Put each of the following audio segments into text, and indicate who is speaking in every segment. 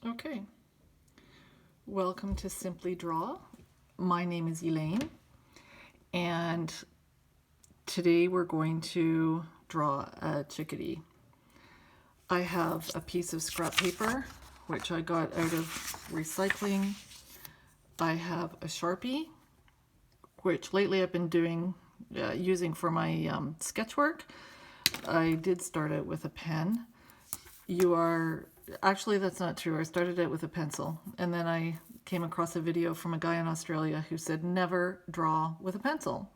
Speaker 1: Okay, welcome to Simply Draw. My name is Elaine, and today we're going to draw a chickadee. I have a piece of scrap paper, which I got out of recycling. I have a Sharpie, which lately I've been using for my sketch work. I did start out with a pen. Actually, that's not true. I started out with a pencil, and then I came across a video from a guy in Australia who said never draw with a pencil.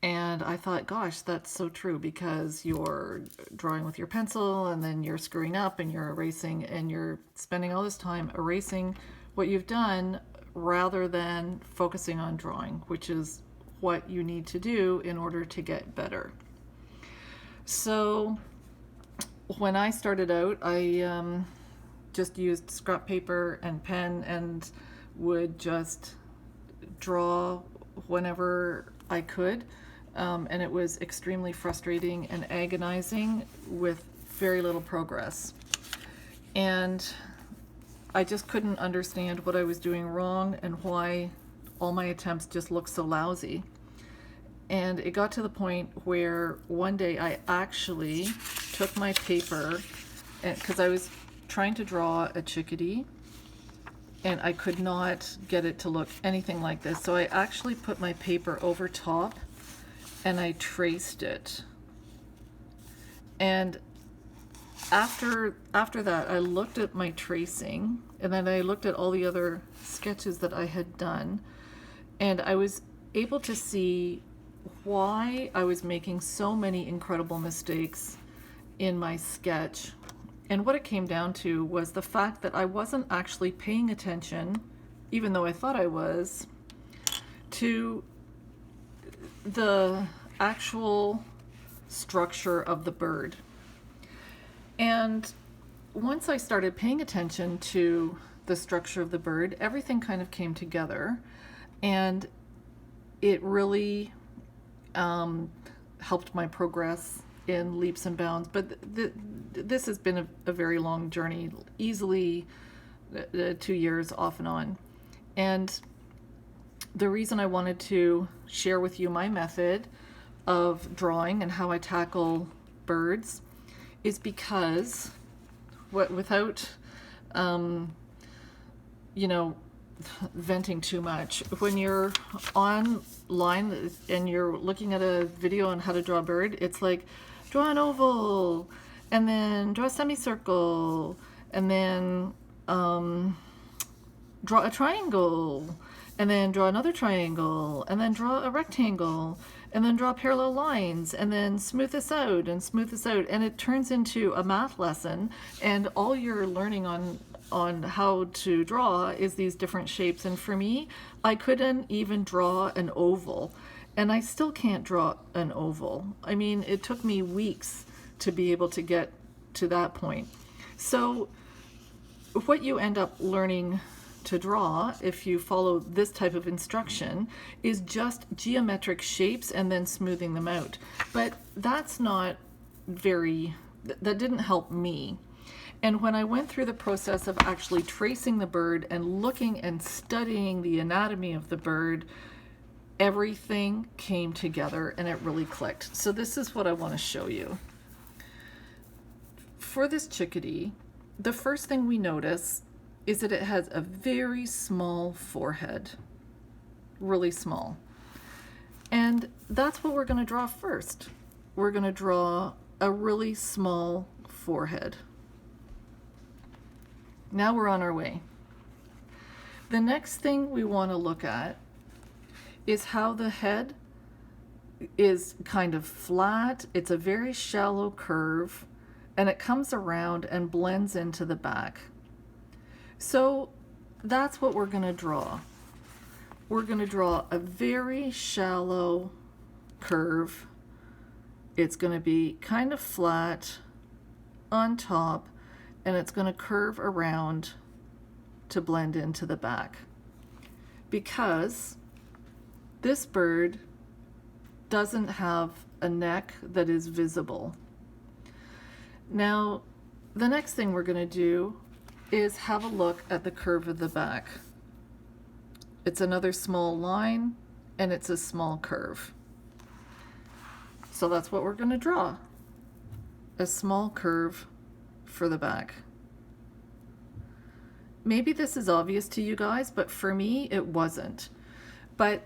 Speaker 1: And I thought, gosh, that's so true, because you're drawing with your pencil and then you're screwing up and you're erasing and you're spending all this time erasing what you've done rather than focusing on drawing, which is what you need to do in order to get better. So when I started out, I just used scrap paper and pen and would just draw whenever I could. And it was extremely frustrating and agonizing with very little progress. And I just couldn't understand what I was doing wrong and why all my attempts just looked so lousy. And it got to the point where one day I actually took my paper, because I was trying to draw a chickadee and I could not get it to look anything like this. So I actually put my paper over top and I traced it. And after that, I looked at my tracing, and then I looked at all the other sketches that I had done, and I was able to see why I was making so many incredible mistakes in my sketch. And what it came down to was the fact that I wasn't actually paying attention, even though I thought I was, to the actual structure of the bird. And once I started paying attention to the structure of the bird, everything kind of came together, and it really helped my progress in leaps and bounds. But this has been a very long journey, easily 2 years off and on. And the reason I wanted to share with you my method of drawing and how I tackle birds is because without venting too much, when you're online and you're looking at a video on how to draw a bird, it's like, draw an oval, and then draw a semicircle, and then draw a triangle, and then draw another triangle, and then draw a rectangle, and then draw parallel lines, and then smooth this out and smooth this out. And it turns into a math lesson, and all you're learning on how to draw is these different shapes. And for me, I couldn't even draw an oval, and I still can't draw an oval. I mean, it took me weeks to be able to get to that point. So what you end up learning to draw, if you follow this type of instruction, is just geometric shapes and then smoothing them out. But that didn't help me. And when I went through the process of actually tracing the bird and looking and studying the anatomy of the bird, everything came together and it really clicked. So this is what I want to show you. For this chickadee, the first thing we notice is that it has a very small forehead, really small. And that's what we're going to draw first. We're going to draw a really small forehead. Now we're on our way. The next thing we want to look at is how the head is kind of flat. It's a very shallow curve, and it comes around and blends into the back. So that's what we're going to draw. We're going to draw a very shallow curve. It's going to be kind of flat on top, and it's going to curve around to blend into the back, because this bird doesn't have a neck that is visible. Now, the next thing we're going to do is have a look at the curve of the back. It's another small line and it's a small curve. So that's what we're going to draw. A small curve for the back. Maybe this is obvious to you guys, but for me it wasn't. But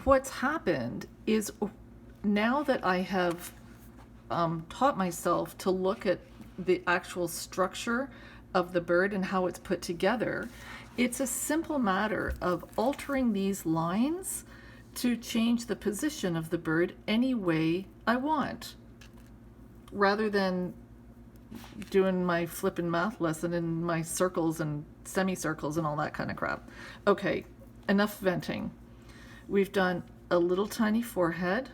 Speaker 1: what's happened is now that I have taught myself to look at the actual structure of the bird and how it's put together, it's a simple matter of altering these lines to change the position of the bird any way I want, rather than doing my flippin' math lesson in my circles and semicircles and all that kind of crap. Okay, enough venting. We've done a little tiny forehead.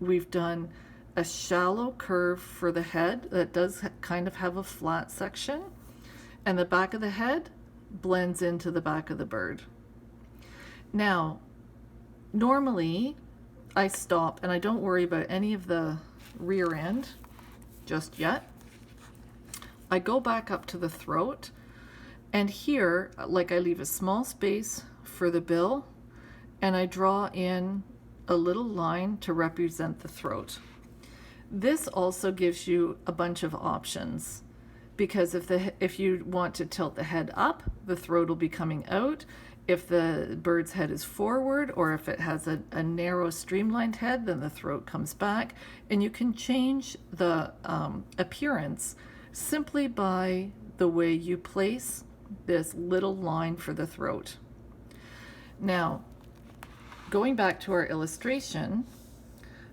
Speaker 1: We've done a shallow curve for the head that does kind of have a flat section, and the back of the head blends into the back of the bird. Now, normally I stop and I don't worry about any of the rear end just yet. I go back up to the throat, and here, like, I leave a small space for the bill and I draw in a little line to represent the throat. This also gives you a bunch of options, because if you want to tilt the head up, the throat will be coming out. If the bird's head is forward, or if it has a narrow streamlined head, then the throat comes back. And you can change the appearance simply by the way you place this little line for the throat. Now, going back to our illustration,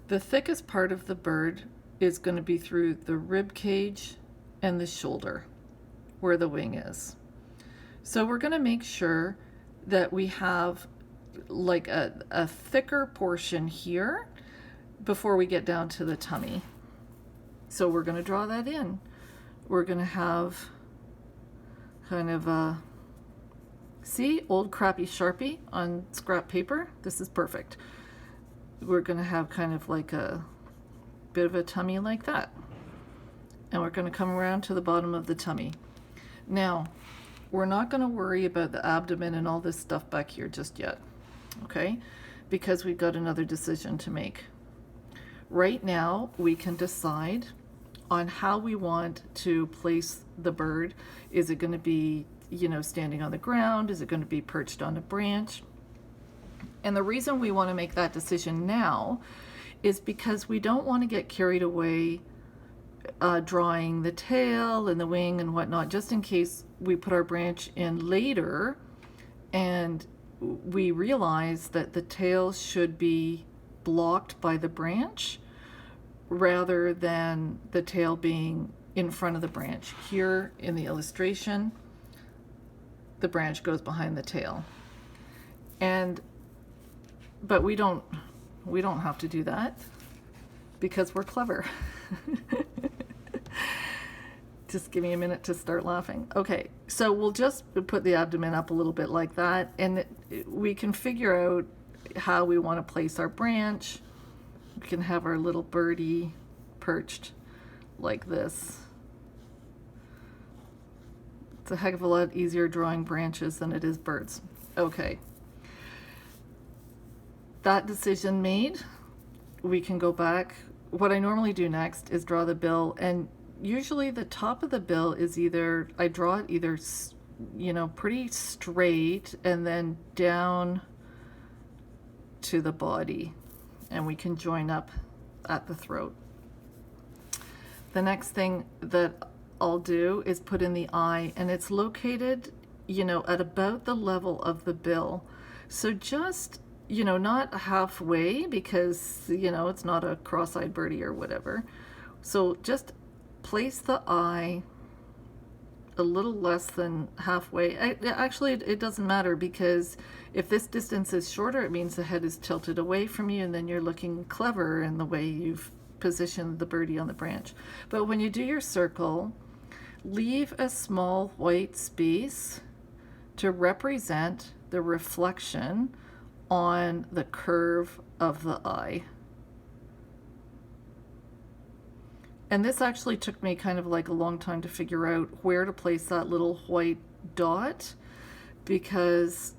Speaker 1: the thickest part of the bird is going to be through the rib cage and the shoulder, where the wing is. So we're going to make sure that we have like a thicker portion here before we get down to the tummy. So we're going to draw that in. We're going to have kind of a, see, old crappy Sharpie on scrap paper. This is perfect. We're going to have kind of like a bit of a tummy like that. And we're going to come around to the bottom of the tummy. Now, we're not going to worry about the abdomen and all this stuff back here just yet, okay? Because we've got another decision to make. Right now, we can decide on how we want to place the bird. Is it going to be, you know, standing on the ground? Is it going to be perched on a branch? And the reason we want to make that decision now is because we don't want to get carried away drawing the tail and the wing and whatnot, just in case we put our branch in later and we realize that the tail should be blocked by the branch rather than the tail being in front of the branch. Here in the illustration, the branch goes behind the tail. But we don't have to do that because we're clever. Just give me a minute to start laughing. Okay, so we'll just put the abdomen up a little bit like that, and we can figure out how we want to place our branch. We can have our little birdie perched like this. It's a heck of a lot easier drawing branches than it is birds. Okay. That decision made, we can go back. What I normally do next is draw the bill, and usually the top of the bill is either, I draw it either, you know, pretty straight and then down to the body, and we can join up at the throat. The next thing that I'll do is put in the eye, and it's located, you know, at about the level of the bill. So just, you know, not halfway, because, you know, it's not a cross-eyed birdie or whatever. So just place the eye a little less than halfway. Actually, it doesn't matter, because if this distance is shorter, it means the head is tilted away from you, and then you're looking clever in the way you've positioned the birdie on the branch. But when you do your circle, leave a small white space to represent the reflection on the curve of the eye. And this actually took me kind of like a long time to figure out where to place that little white dot, because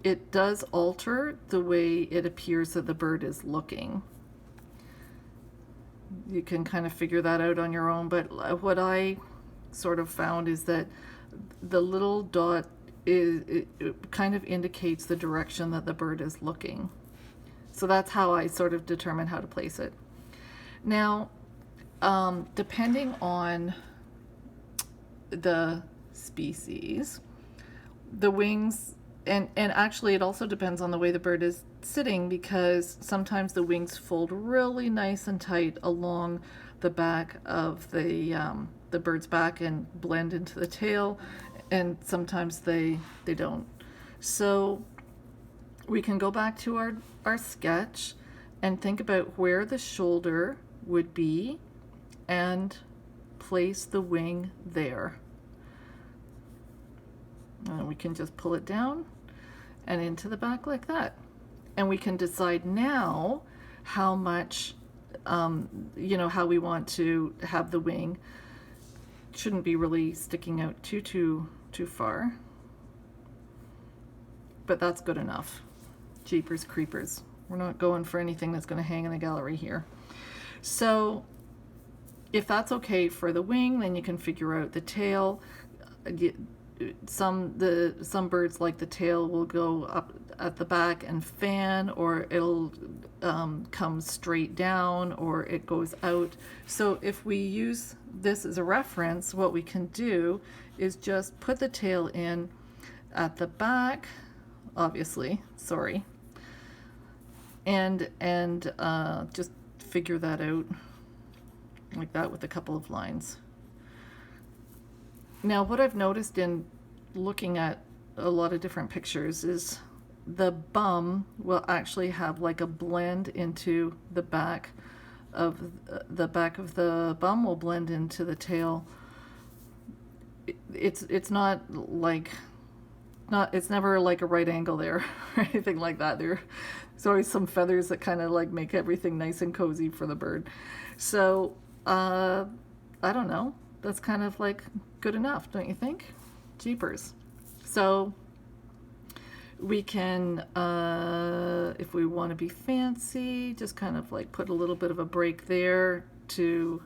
Speaker 1: it does alter the way it appears that the bird is looking. You can kind of figure that out on your own, but what I sort of found is that the little dot it kind of indicates the direction that the bird is looking. So that's how I sort of determine how to place it. Now, depending on the species, the wings, and actually it also depends on the way the bird is sitting, because sometimes the wings fold really nice and tight along the back of the bird's back and blend into the tail, and sometimes they don't. So we can go back to our sketch and think about where the shoulder would be and place the wing there. And we can just pull it down and into the back like that. And we can decide now how much, how we want to have the wing. Shouldn't be really sticking out too far. But that's good enough. Jeepers creepers. We're not going for anything that's going to hang in the gallery here. So if that's okay for the wing, then you can figure out the tail. Some birds, like the tail, will go up at the back and fan, or it'll come straight down, or it goes out. So if we use this as a reference, what we can do is just put the tail in at the back, obviously, sorry, and just figure that out like that with a couple of lines. Now, what I've noticed in looking at a lot of different pictures is the bum will actually have like a blend into the back of the bum will blend into the tail. It's not like it's never like a right angle there or anything like that. There's always some feathers that kind of like make everything nice and cozy for the bird. So I don't know. That's kind of like good enough, don't you think? Jeepers. So we can, if we want to be fancy, just kind of like put a little bit of a break there to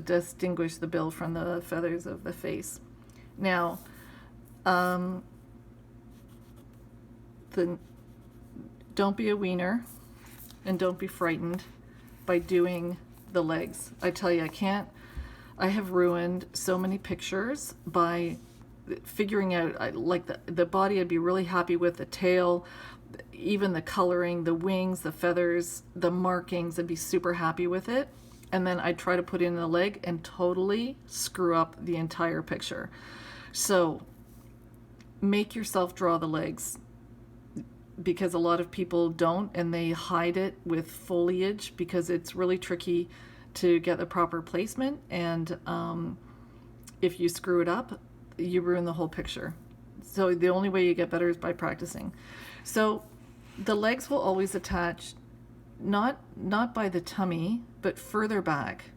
Speaker 1: distinguish the bill from the feathers of the face. Now, don't be a wiener and don't be frightened by doing the legs. I tell you, I have ruined so many pictures by figuring out like the body I'd be really happy with, the tail, even the coloring, the wings, the feathers, the markings, I'd be super happy with it. And then I'd try to put in the leg and totally screw up the entire picture. So make yourself draw the legs, because a lot of people don't, and they hide it with foliage because it's really tricky to get the proper placement, and if you screw it up, you ruin the whole picture. So the only way you get better is by practicing. So the legs will always attach not by the tummy, but further back.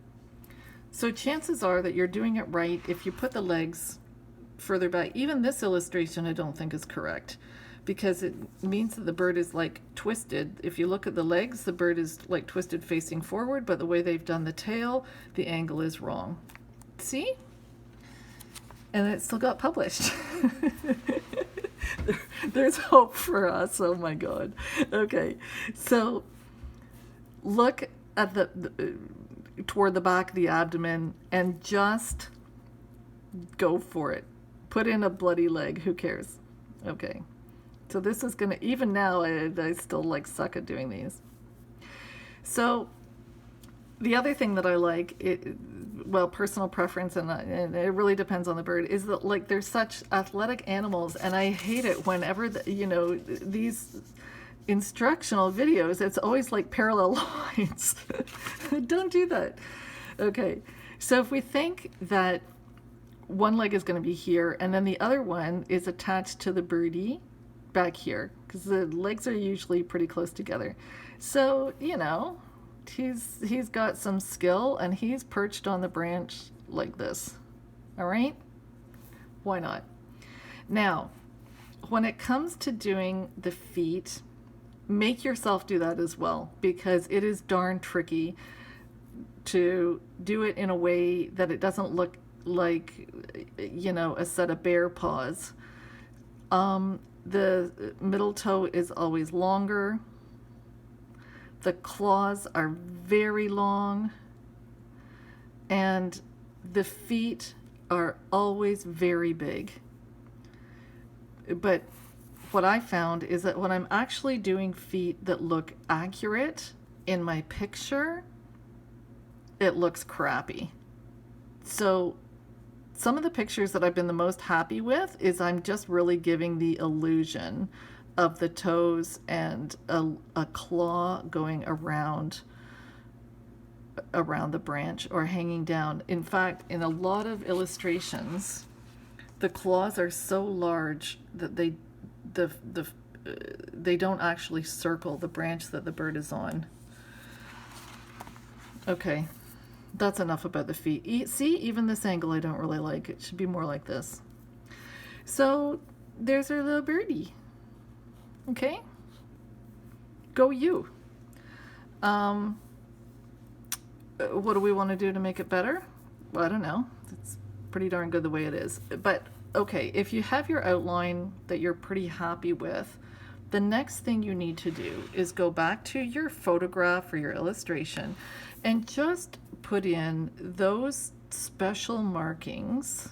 Speaker 1: So chances are that you're doing it right if you put the legs further back. Even this illustration I don't think is correct, because it means that the bird is like twisted. If you look at the legs, the bird is like twisted facing forward, but the way they've done the tail, the angle is wrong. See? And it still got published. There's hope for us. Oh my God. Okay. So look at toward the back of the abdomen and just go for it. Put in a bloody leg. Who cares? Okay. So this is going to, even now, I still like suck at doing these. So the other thing that I like, personal preference, and it really depends on the bird, is that like there's such athletic animals, and I hate it whenever, these instructional videos, it's always like parallel lines. Don't do that. Okay. So if we think that one leg is going to be here, and then the other one is attached to the birdie, back here, because the legs are usually pretty close together. So, He's got some skill, and he's perched on the branch like this. All right? Why not? Now, when it comes to doing the feet, make yourself do that as well, because it is darn tricky to do it in a way that it doesn't look like, a set of bear paws. The middle toe is always longer. The claws are very long. And the feet are always very big. But what I found is that when I'm actually doing feet that look accurate in my picture, it looks crappy. So some of the pictures that I've been the most happy with is I'm just really giving the illusion of the toes and a claw going around the branch or hanging down. In fact, in a lot of illustrations, the claws are so large that they don't actually circle the branch that the bird is on. Okay, that's enough about the feet. See, even this angle I don't really like. It should be more like this. So there's our little birdie. Okay, go you. What do we want to do to make it better? Well, I don't know. It's pretty darn good the way it is. But okay, if you have your outline that you're pretty happy with, the next thing you need to do is go back to your photograph or your illustration and just put in those special markings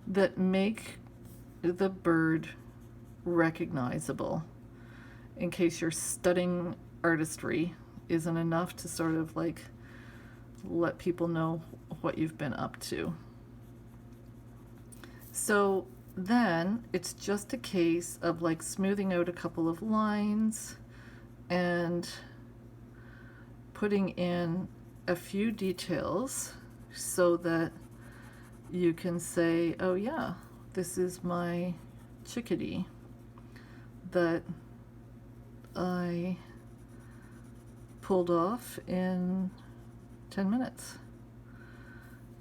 Speaker 1: that make the bird recognizable, in case your stunning artistry isn't enough to sort of like let people know what you've been up to. So then it's just a case of like smoothing out a couple of lines and putting in a few details so that you can say, oh yeah, this is my chickadee that I pulled off in 10 minutes.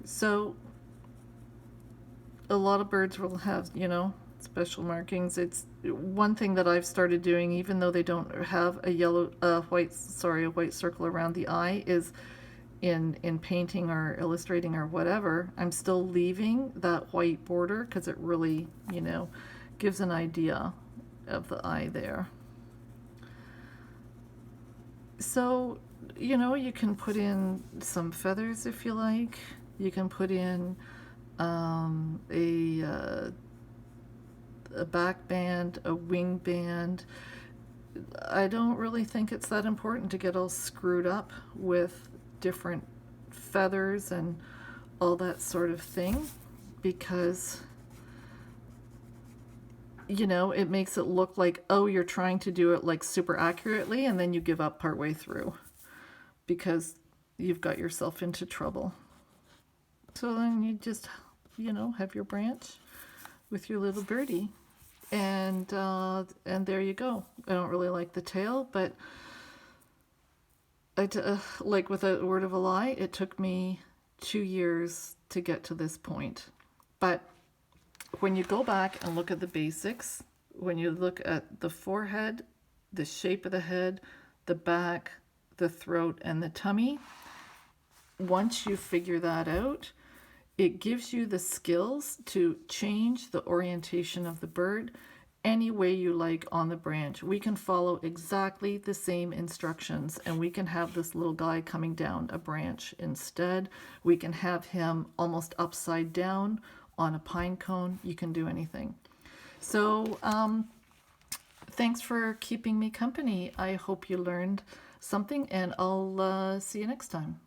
Speaker 1: So a lot of birds will have, special markings. It's one thing that I've started doing, even though they don't have a white circle around the eye, is in painting or illustrating or whatever, I'm still leaving that white border because it really, gives an idea of the eye there. So, you can put in some feathers if you like. You can put in a back band, a wing band. I don't really think it's that important to get all screwed up with different feathers and all that sort of thing, because it makes it look like, oh, you're trying to do it like super accurately, and then you give up partway through because you've got yourself into trouble. So then you just, have your branch with your little birdie, and there you go. I don't really like the tail, but like with a word of a lie, it took me 2 years to get to this point. But when you go back and look at the basics, when you look at the forehead, the shape of the head, the back, the throat, and the tummy, once you figure that out, it gives you the skills to change the orientation of the bird any way you like on the branch. We can follow exactly the same instructions, and we can have this little guy coming down a branch instead. We can have him almost upside down on a pine cone. You can do anything. So thanks for keeping me company. I hope you learned something, and I'll see you next time.